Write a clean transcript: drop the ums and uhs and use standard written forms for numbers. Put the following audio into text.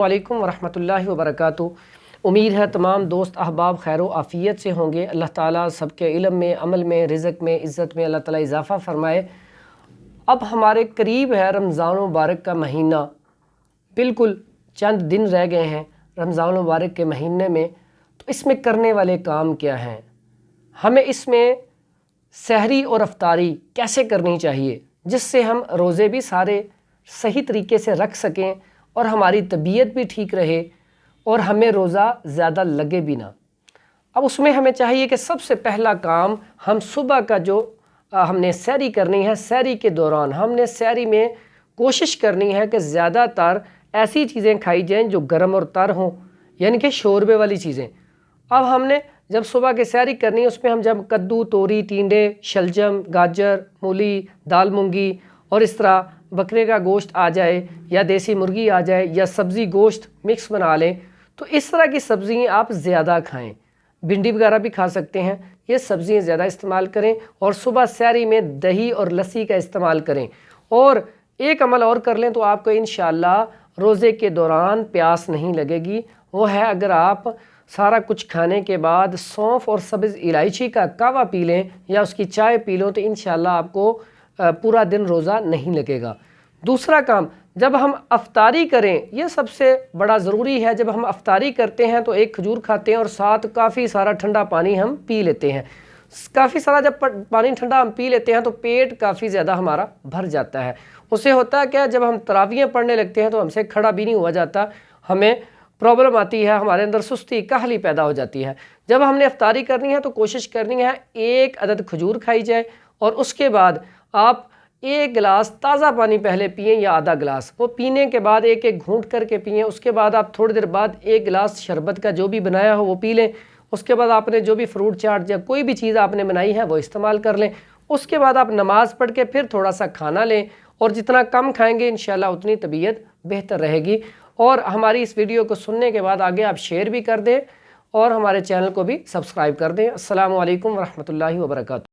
وعلیکم ورحمۃ اللہ وبرکاتہ۔ امید ہے تمام دوست احباب خیر و عافیت سے ہوں گے۔ اللہ تعالیٰ سب کے علم میں، عمل میں، رزق میں، عزت میں اللہ تعالیٰ اضافہ فرمائے۔ اب ہمارے قریب ہے رمضان مبارک کا مہینہ، بالکل چند دن رہ گئے ہیں رمضان مبارک کے مہینے میں۔ تو اس میں کرنے والے کام کیا ہیں؟ ہمیں اس میں سحری اور افطاری کیسے کرنی چاہیے جس سے ہم روزے بھی سارے صحیح طریقے سے رکھ سکیں اور ہماری طبیعت بھی ٹھیک رہے اور ہمیں روزہ زیادہ لگے بھی نہ۔ اب اس میں ہمیں چاہیے کہ سب سے پہلا کام، ہم صبح کا جو ہم نے سحری کرنی ہے، سحری کے دوران ہم نے سحری میں کوشش کرنی ہے کہ زیادہ تر ایسی چیزیں کھائی جائیں جو گرم اور تر ہوں، یعنی کہ شوربے والی چیزیں۔ اب ہم نے جب صبح کی سحری کرنی ہے، اس میں ہم جب کدو، توری، ٹینڈے، شلجم، گاجر، مولی، دال مونگی اور اس طرح بکرے کا گوشت آ جائے یا دیسی مرغی آ جائے یا سبزی گوشت مکس بنا لیں، تو اس طرح کی سبزیاں آپ زیادہ کھائیں۔ بھنڈی وغیرہ بھی کھا سکتے ہیں، یہ سبزیاں زیادہ استعمال کریں اور صبح سحری میں دہی اور لسی کا استعمال کریں۔ اور ایک عمل اور کر لیں تو آپ کو انشاءاللہ روزے کے دوران پیاس نہیں لگے گی، وہ ہے اگر آپ سارا کچھ کھانے کے بعد سونف اور سبز الائچی کا قہوہ پی لیں یا اس کی چائے پی لیں تو انشاءاللہ آپ کو پورا دن روزہ نہیں لگے گا۔ دوسرا کام، جب ہم افطاری کریں، یہ سب سے بڑا ضروری ہے۔ جب ہم افطاری کرتے ہیں تو ایک کھجور کھاتے ہیں اور ساتھ کافی سارا ٹھنڈا پانی ہم پی لیتے ہیں۔ کافی سارا جب پانی ٹھنڈا ہم پی لیتے ہیں تو پیٹ کافی زیادہ ہمارا بھر جاتا ہے۔ اس سے ہوتا ہے کہ جب ہم تراویحیں پڑھنے لگتے ہیں تو ہم سے کھڑا بھی نہیں ہوا جاتا، ہمیں پرابلم آتی ہے، ہمارے اندر سستی، کاہلی پیدا ہو جاتی ہے۔ جب ہم نے افطاری کرنی ہے تو کوشش کرنی ہے ایک عدد کھجور کھائی جائے اور اس کے بعد آپ ایک گلاس تازہ پانی پہلے پئیں یا آدھا گلاس، وہ پینے کے بعد ایک ایک گھونٹ کر کے پئیں۔ اس کے بعد آپ تھوڑی دیر بعد ایک گلاس شربت کا جو بھی بنایا ہو وہ پی لیں۔ اس کے بعد آپ نے جو بھی فروٹ چاٹ یا کوئی بھی چیز آپ نے بنائی ہے وہ استعمال کر لیں۔ اس کے بعد آپ نماز پڑھ کے پھر تھوڑا سا کھانا لیں اور جتنا کم کھائیں گے انشاءاللہ اتنی طبیعت بہتر رہے گی۔ اور ہماری اس ویڈیو کو سننے کے بعد آگے آپ شیئر بھی کر دیں اور ہمارے چینل کو بھی سبسکرائب کر دیں۔ السلام علیکم ورحمۃ اللہ وبرکاتہ۔